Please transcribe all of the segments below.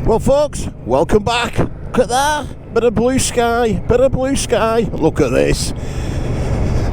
Well folks, welcome back. Look at that, bit of blue sky, look at this.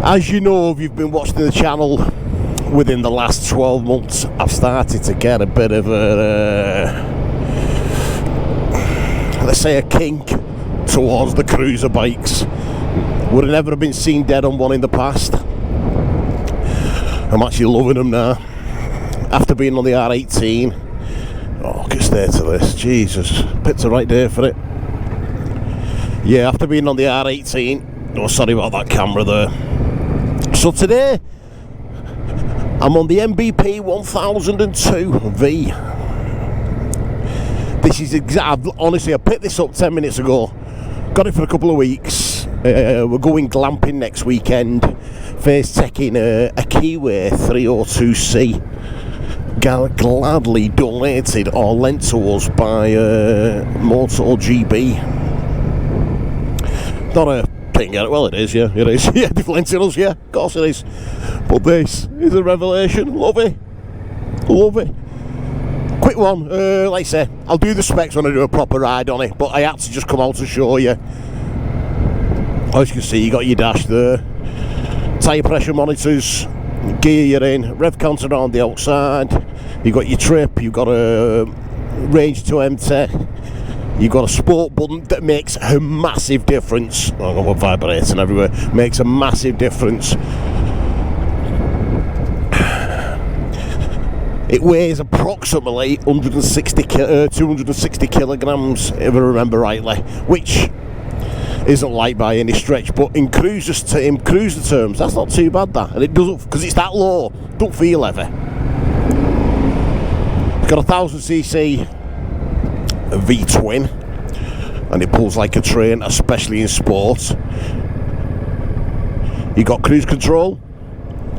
As you know, if you've been watching the channel within the last 12 months, I've started to get a bit of a, let's say a kink towards the cruiser bikes. Would have never been seen dead on one in the past. I'm actually loving them now. After being on the R18, oh, get straight to this. Jesus, picture right there for it. Yeah, after being on the R18. Oh, sorry about that camera there. So today, I'm on the MBP 1002V. This is honestly, I picked this up 10 minutes ago. Got it for a couple of weeks. We're going glamping next weekend. First taking a Kiwi 302C. Gladly donated or lent to us by MOTOGB. Not a thing, well it is, yeah, it is. Yeah, they've lent it us, yeah, of course it is. But this is a revelation. Love it. Quick one, like I say, I'll do the specs when I do a proper ride on it, but I had to just come out to show you. As you can see, you got your dash there, tyre pressure monitors, gear you're in, rev counter on the outside, you got your trip, you've got a range to empty, you've got a sport button that makes a massive difference. Oh, we're vibrating everywhere, makes a massive difference. It weighs approximately 260 kilograms, if I remember rightly, which isn't light by any stretch, but in cruiser terms, that's not too bad, that. And it doesn't, because it's that low, don't feel heavy. It's got a 1000cc V-twin, and it pulls like a train, especially in sport. You got cruise control,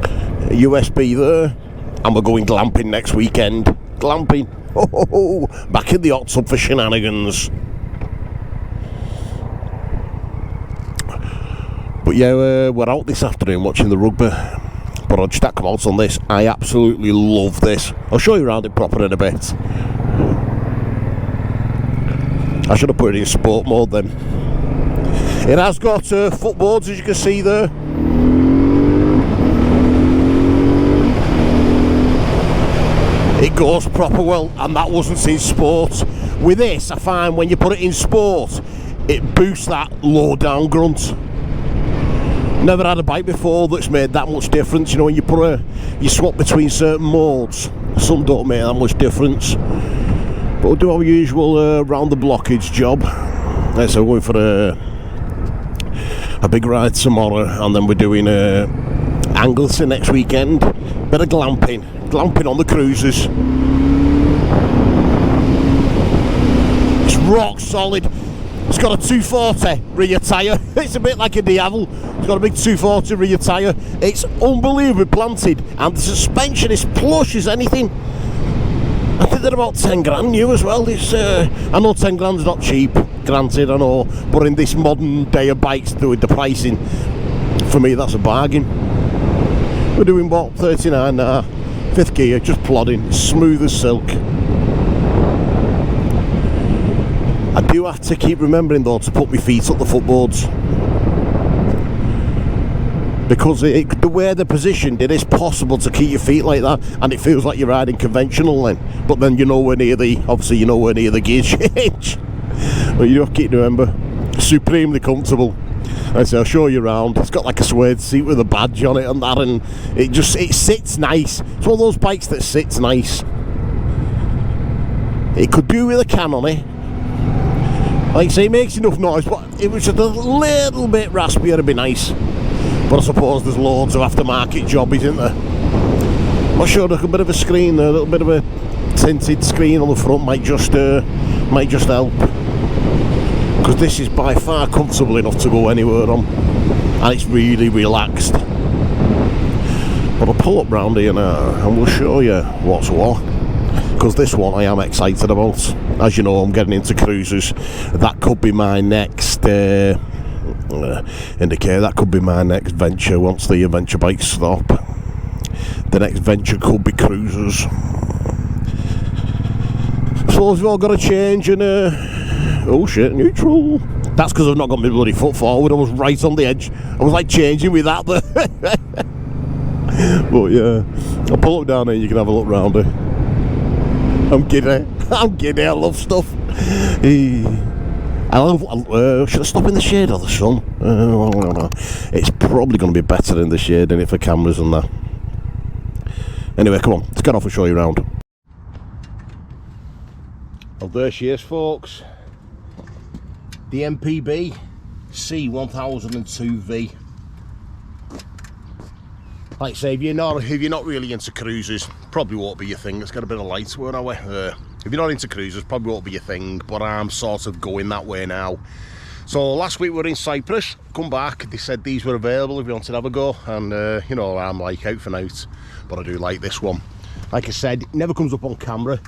a USB there, and we're going glamping next weekend. Glamping, back in the hot tub for shenanigans. But yeah, we're out this afternoon watching the rugby. But I'll just come out on this. I absolutely love this. I'll show you around it proper in a bit. I should have put it in sport mode then. It has got footboards, as you can see there. It goes proper well, and that wasn't in sport. With this, I find when you put it in sport, it boosts that low down grunt. Never had a bike before that's made that much difference. You know, when you you swap between certain modes, some don't make that much difference. But we'll do our usual round the blockage job. So we're going for a big ride tomorrow, and then we're doing Anglesey next weekend. Bit of glamping on the cruisers. It's rock solid. It's got a 240 rear tyre. It's a bit like a Diavel. It's got a big 240 rear tyre. It's unbelievably planted, and the suspension is plush as anything. I think they're about 10 grand new as well. It's, I know 10 grand's not cheap, granted, I know, but in this modern day of bikes with the pricing, for me that's a bargain. We're doing what, 39 now, 5th gear, just plodding, smooth as silk. I do have to keep remembering though to put my feet up the footboards, because the way they're positioned, it is possible to keep your feet like that, and it feels like you're riding conventional then, but then you're nowhere near the gear change. But you have to keep remember, supremely comfortable. I say I'll show you around. It's got like a suede seat with a badge on it and that, and it sits nice. It's one of those bikes that sits nice. It could do with a can on it. Like I say, it makes enough noise, but it was just a little bit raspier, it'd be nice. But I suppose there's loads of aftermarket jobbies, isn't there? I'm not sure, look, a bit of a screen there, a little bit of a tinted screen on the front might just help. Because this is by far comfortable enough to go anywhere on, and it's really relaxed. But I'll pull up round here now and we'll show you what's what. Because this one I am excited about. As you know, I'm getting into cruisers. That could be my next indicator. That could be my next venture once the adventure bikes stop. the next venture could be cruisers. So we've all got to change and oh shit, neutral. That's because I've not got my bloody foot forward. I was right on the edge. I was like changing with that there. But yeah, I'll pull up down here and you can have a look round it. I'm giddy. I'm giddy. I love stuff. Should I stop in the shade or the sun? It's probably going to be better in the shade than it for cameras and that. Anyway, come on, let's get off and show you around. Well, there she is, folks. The MPB C1002V. Like I say, if you're not really into cruisers, probably won't be your thing. It's got a bit of light, won't I? If you're not into cruisers, probably won't be your thing, but I'm sort of going that way now. So last week we were in Cyprus, come back, they said these were available if you wanted to have a go, and you know, I'm like out for out, but I do like this one. Like I said, it never comes up on camera,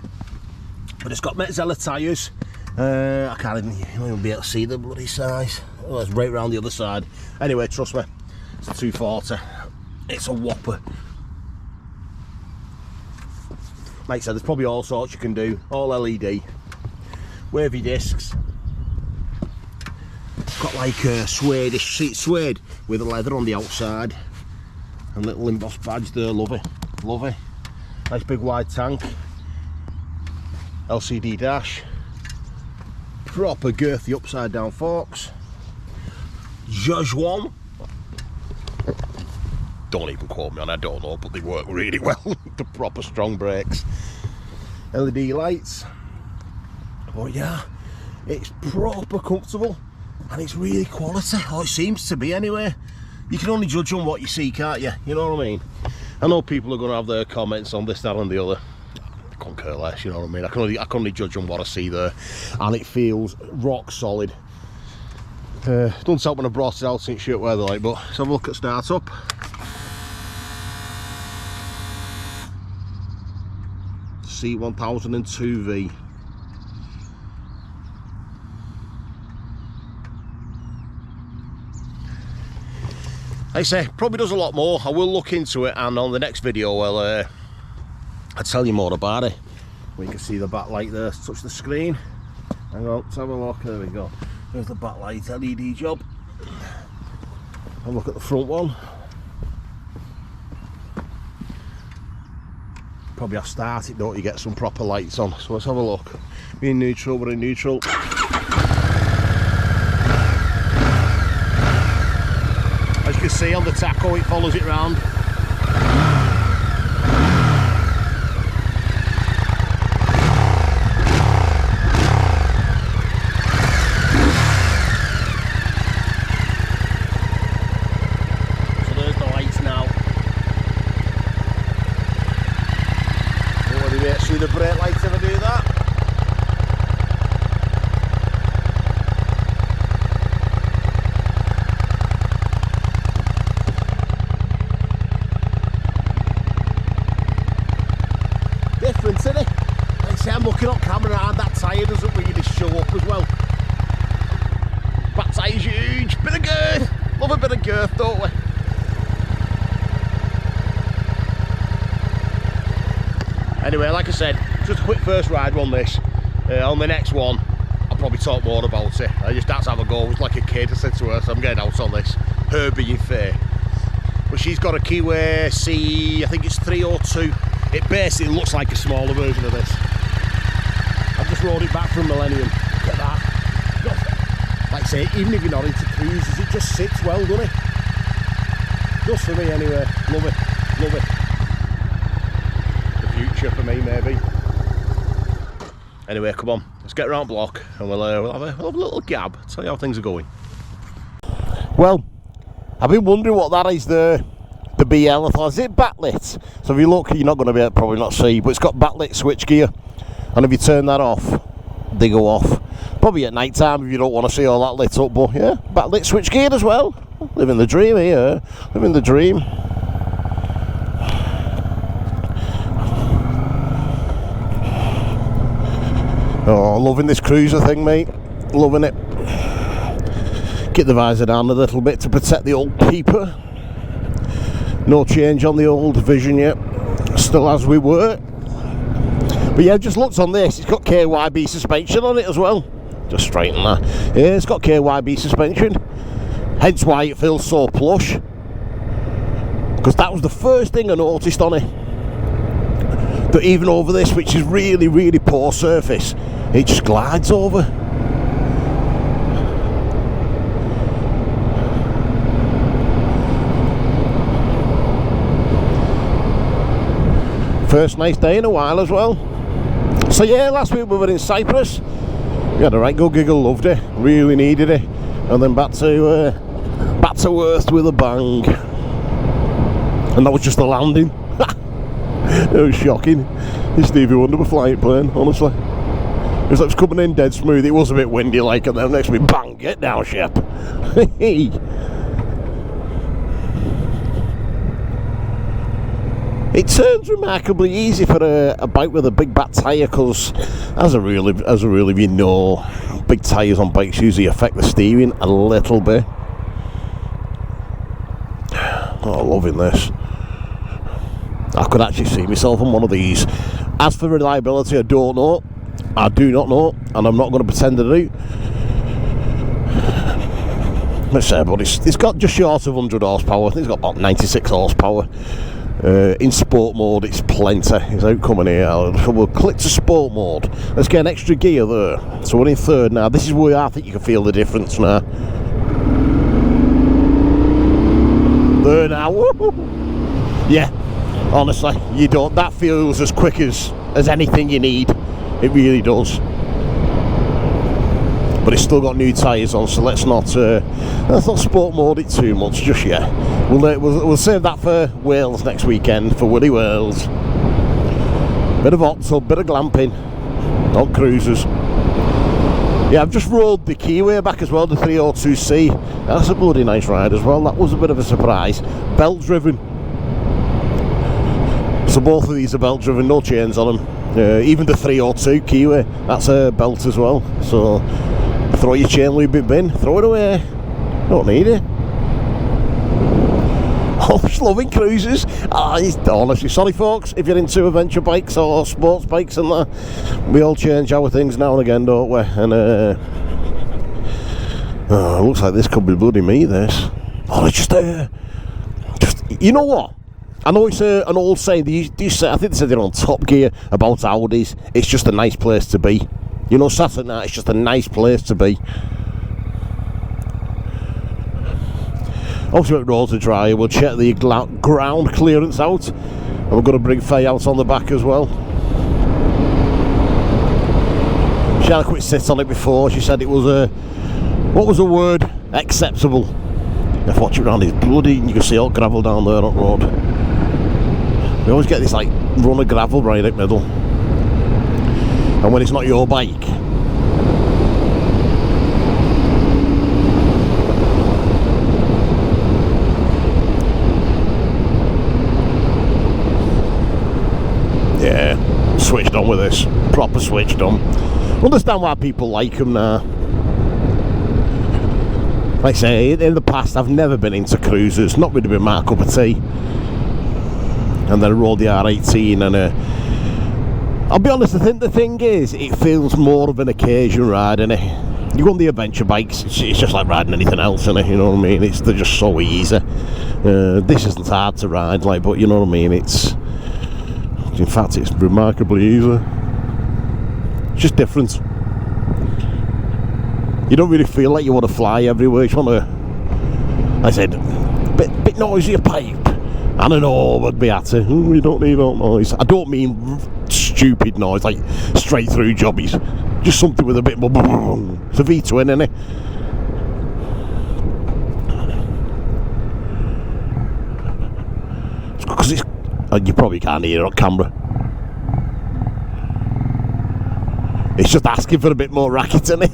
but it's got Metzeler tyres. I can't even be able to see the bloody size. Oh, it's right round the other side. Anyway, trust me, it's a 240. It's a whopper. Like I said, there's probably all sorts you can do. All LED, wavy discs. Got like a suede-ish seat, suede with a leather on the outside, and little embossed badge there. Love it, love it. Nice big wide tank. LCD dash. Proper girthy upside down forks. Jaguar. Don't even quote me on, I don't know, but they work really well. The proper strong brakes. LED lights. But yeah, it's proper comfortable and it's really quality. Oh, it seems to be anyway. You can only judge on what you see, can't you? You know what I mean? I know people are going to have their comments on this, that and the other. I couldn't care less, you know what I mean? I can only judge on what I see there, and it feels rock solid. Doesn't help when I brought it out since shit weather like, but let's have a look at start up. C1002V. I say, probably does a lot more. I will look into it, and on the next video I'll tell you more about it. We can see the backlight there, touch the screen. Hang on, let's have a look, there we go. There's the backlight LED job. Have a look at the front one. Probably have to start it, don't you, get some proper lights on. So let's have a look. We're in neutral, we're in neutral. As you can see on the tacho, it follows it round. So there's the lights now. Oh, you see the brake lights ever do that? Different, isn't it? Like I say, I'm looking on camera and that tyre doesn't really show up as well. Back tyre's huge, bit of girth. Love a bit of girth, don't we? Anyway, like I said, just a quick first ride on this. On the next one, I'll probably talk more about it. I just had to have a go. It was like a kid. I said to her, so I'm getting out on this. Her being fair. But she's got a Kiwi C, I think it's 302. It basically looks like a smaller version of this. I've just rode it back from Millennium. Look at that. Like I say, even if you're not into cruises, it just sits well, doesn't it? Just for me anyway. Love it. Love it. The future for me, maybe. Anyway, come on. Let's get around block and we'll have a little gab. Tell you how things are going. Well, I've been wondering what that is there. The BL, I thought, is it backlit? So if you look, you're not going to be able to probably not see, but it's got backlit switch gear, and if you turn that off, they go off. Probably at night time if you don't want to see all that lit up, but yeah, backlit switch gear as well. Living the dream here, living the dream. Oh, loving this cruiser thing, mate. Loving it. Get the visor down a little bit to protect the old peeper. No change on the old Vision yet. Still as we were. But yeah, just looked on this. It's got KYB suspension on it as well. Just straighten that. Yeah, it's got KYB suspension. Hence why it feels so plush. Because that was the first thing I noticed on it. That even over this, which is really, really poor surface, it just glides over. First nice day in a while as well. So yeah, last week we were in Cyprus. We had a right good giggle, loved it, really needed it, and then back to Earth with a bang. And that was just the landing. It was shocking. It's Stevie Wonder flying plane, honestly. It was like it was coming in dead smooth. It was a bit windy, like, and then next week, bang, get down, ship. It turns remarkably easy for a bike with a big back tyre, because as a rule of you know, big tyres on bikes usually affect the steering a little bit. Oh, loving this. I could actually see myself on one of these. As for reliability, I don't know. I do not know, and I'm not going to pretend to do. Let's say, but it's got just short of 100 horsepower. I think it's got about 96 horsepower. In sport mode, it's plenty. It's outcoming here. So we'll click to sport mode. Let's get an extra gear there. So we're in third now. This is where I think you can feel the difference now. There now. Yeah, honestly, you don't. That feels as quick as anything you need. It really does. But it's still got new tyres on, so let's not sport mode it too much just yet. We'll save that for Wales next weekend, for Willie Wales. Bit of hot tub, bit of glamping on cruisers. Yeah, I've just rode the Kiwi back as well, the 302C. That's a bloody nice ride as well. That was a bit of a surprise. Belt driven. So both of these are belt driven, no chains on them. Even the 302 Kiwi, that's a belt as well. So throw your chain lube bin, throw it away. Don't need it. Oh, just loving cruisers. Honestly, sorry folks, if you're into adventure bikes or sports bikes and that, we all change our things now and again, don't we? And looks like this could be bloody me, this. Oh, it's just you know what? I know it's an old saying. I think they said it on Top Gear about Audis. It's just a nice place to be. You know, Saturday night, it's just a nice place to be. Obviously, at roads are dry, we'll check the ground clearance out, and we're going to bring Faye out on the back as well. She had a quick sit on it before. She said it was what was the word? Acceptable. If you watch it around, it's bloody, and you can see all gravel down there on the road. We always get this like run of gravel right in the middle, and when it's not your bike, yeah, switched on with this, proper switched on. Understand why people like them now. Like I say, in the past I've never been into cruisers, not really been my cup of tea. And then I rode the R18, and I'll be honest, I think the thing is, it feels more of an occasion ride, innit? You go on the adventure bikes, it's just like riding anything else, innit? You know what I mean? They're just so easy. This isn't hard to ride, like, but you know what I mean? In fact, it's remarkably easy. It's just different. You don't really feel like you want to fly everywhere. You want to, like I said, bit noisier pipe. I don't know, would be at it. We don't need all noise. I don't mean stupid noise, like straight through jobbies. Just something with a bit more. It's a V-twin, isn't it? Because it's. You probably can't hear it on camera. It's just asking for a bit more racket, isn't it?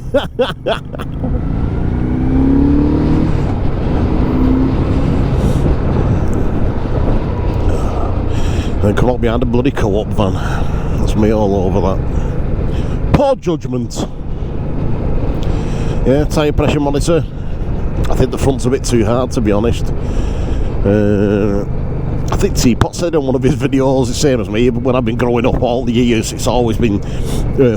And come up behind a bloody co-op van. That's me all over that. Poor judgment. Yeah, tyre pressure monitor. I think the front's a bit too hard, to be honest. I think Teapot said in one of his videos, the same as me, but when I've been growing up all the years, it's always been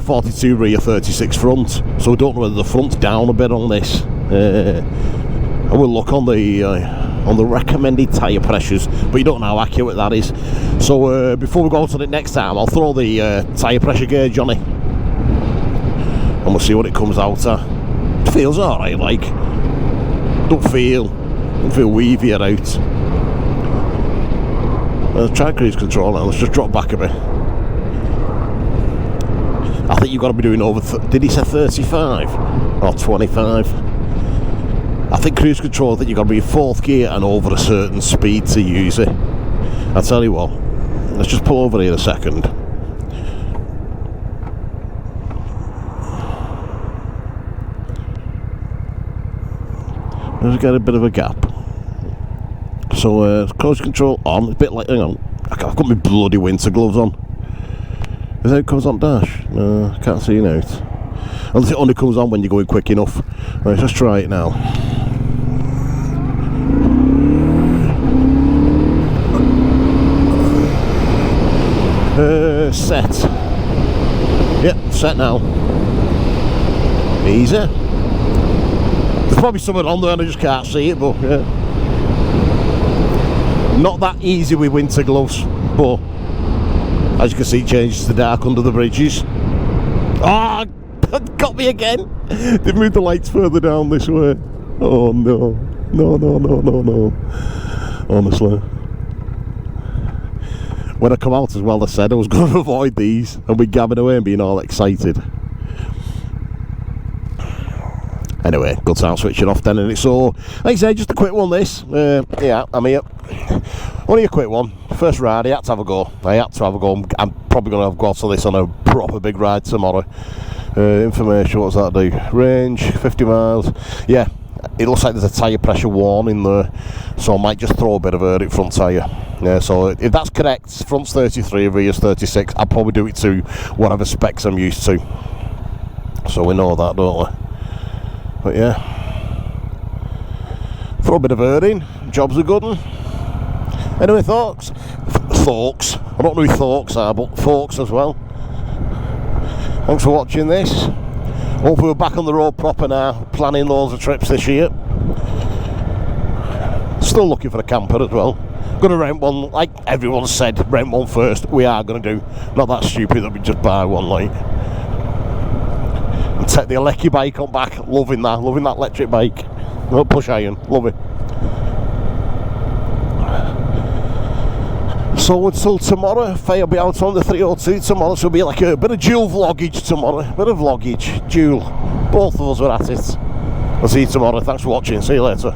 42 rear, 36 front. So I don't know whether the front's down a bit on this. I will look on the recommended tyre pressures, but you don't know how accurate that is. So before we go to it next time, I'll throw the tyre pressure gauge on it, and we'll see what it comes out at. It feels alright, like. Don't feel weavy out. Let's try cruise control now. Let's just drop back a bit. I think you've got to be doing over... did he say 35 or 25? I think cruise control, I think you've got to be in 4th gear and over a certain speed to use it. I'll tell you what, let's just pull over here a second. Let's get a bit of a gap. So cruise control on, it's a bit like, hang on, I've got my bloody winter gloves on. Is that it comes on dash? No, I can't see it out. Unless it only comes on when you're going quick enough. Right, let's try it now. Set. Yep, set now. Easy. There's probably something on there and I just can't see it, but yeah. Not that easy with winter gloves, but as you can see, it changes to dark under the bridges. Ah, oh, got me again. They've moved the lights further down this way. Oh no, no. Honestly. When I come out as well, I said I was going to avoid these and be gabbing away and being all excited. Anyway, good time switching off then, and it's so, like I said, just a quick one this. Yeah, I'm here. Only a quick one. First ride, I had to have a go. I'm probably going to have a go to this on a proper big ride tomorrow. Information, what's that do? Range, 50 miles. Yeah, it looks like there's a tyre pressure warning there, so I might just throw a bit of air at front tyre. Yeah, so if that's correct, front's 33, rear's 36, I'll probably do it to whatever specs I'm used to. So we know that, don't we? But yeah, throw a bit of air in, job's a good one. Anyway, Thorks. I don't know who Thorks are, but Thorks as well. Thanks for watching this. Hopefully we're back on the road proper now, planning loads of trips this year. Still looking for a camper as well. Going to rent one, like everyone said, rent one first. We are going to do. Not that stupid that we just buy one, like. And take the electric bike on back. Loving that electric bike. No push iron, love it. So until tomorrow, Faye will be out on the 302 tomorrow, so it'll be like a bit of dual vloggage tomorrow. Dual. Both of us are at it. I'll see you tomorrow. Thanks for watching. See you later.